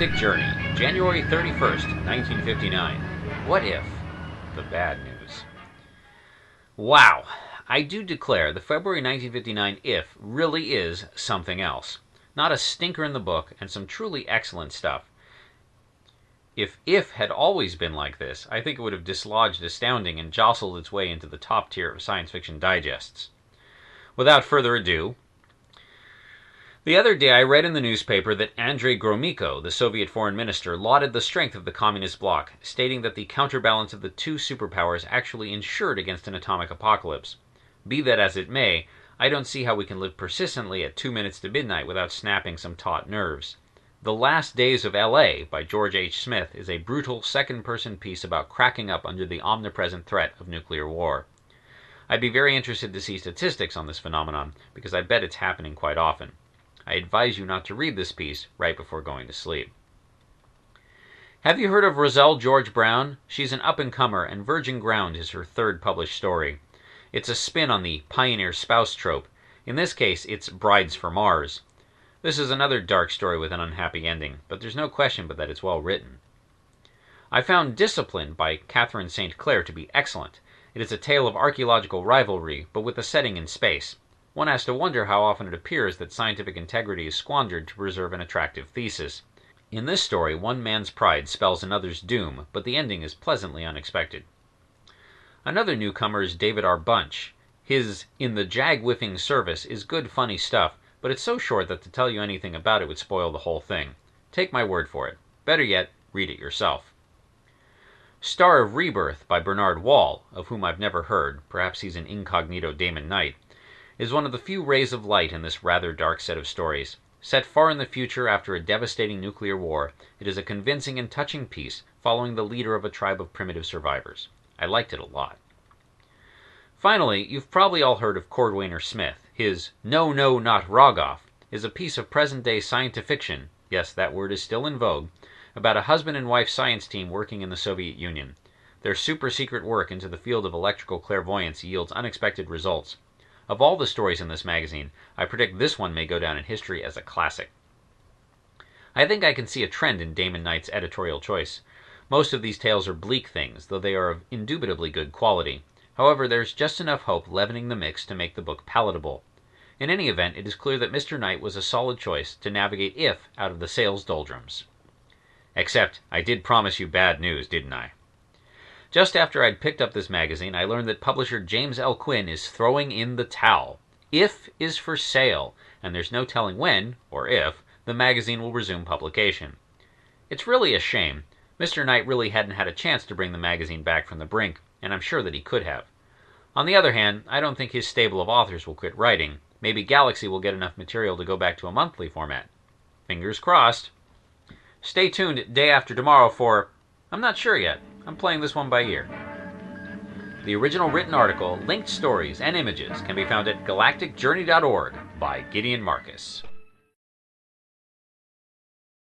Galactic Journey, January 31st, 1959. What if? The bad news. Wow, I do declare the February 1959 If really is something else. Not a stinker in the book, and some truly excellent stuff. If had always been like this, I think it would have dislodged Astounding and jostled its way into the top tier of science fiction digests. Without further ado, the other day I read in the newspaper that Andrei Gromyko, the Soviet foreign minister, lauded the strength of the communist bloc, stating that the counterbalance of the two superpowers actually insured against an atomic apocalypse. Be that as it may, I don't see how we can live persistently at 2 minutes to midnight without snapping some taut nerves. The Last Days of L.A. by George H. Smith is a brutal second-person piece about cracking up under the omnipresent threat of nuclear war. I'd be very interested to see statistics on this phenomenon, because I bet it's happening quite often. I advise you not to read this piece right before going to sleep. Have you heard of Roselle George Brown? She's an up-and-comer, and Virgin Ground is her third published story. It's a spin on the pioneer spouse trope. In this case, it's Brides for Mars. This is another dark story with an unhappy ending, but there's no question but that it's well written. I found Discipline by Catherine St. Clair to be excellent. It is a tale of archaeological rivalry, but with a setting in space. One has to wonder how often it appears that scientific integrity is squandered to preserve an attractive thesis. In this story, one man's pride spells another's doom, but the ending is pleasantly unexpected. Another newcomer is David R. Bunch. His In the Jag-Whiffing Service is good funny stuff, but it's so short that to tell you anything about it would spoil the whole thing. Take my word for it. Better yet, read it yourself. Star of Rebirth by Bernard Wall, of whom I've never heard, perhaps he's an incognito Damon Knight, is one of the few rays of light in this rather dark set of stories. Set far in the future after a devastating nuclear war, it is a convincing and touching piece following the leader of a tribe of primitive survivors. I liked it a lot. Finally, you've probably all heard of Cordwainer Smith. His No, No, Not Rogoff is a piece of present-day science fiction, yes, that word is still in vogue, about a husband and wife science team working in the Soviet Union. Their super-secret work into the field of electrical clairvoyance yields unexpected results. Of all the stories in this magazine, I predict this one may go down in history as a classic. I think I can see a trend in Damon Knight's editorial choice. Most of these tales are bleak things, though they are of indubitably good quality. However, there's just enough hope leavening the mix to make the book palatable. In any event, it is clear that Mr. Knight was a solid choice to navigate If out of the sales doldrums. Except, I did promise you bad news, didn't I? Just after I'd picked up this magazine, I learned that publisher James L. Quinn is throwing in the towel. If is for sale, and there's no telling when, or if, the magazine will resume publication. It's really a shame. Mr. Knight really hadn't had a chance to bring the magazine back from the brink, and I'm sure that he could have. On the other hand, I don't think his stable of authors will quit writing. Maybe Galaxy will get enough material to go back to a monthly format. Fingers crossed. Stay tuned day after tomorrow for... I'm not sure yet. I'm playing this one by ear. The original written article, linked stories, and images can be found at galacticjourney.org by Gideon Marcus.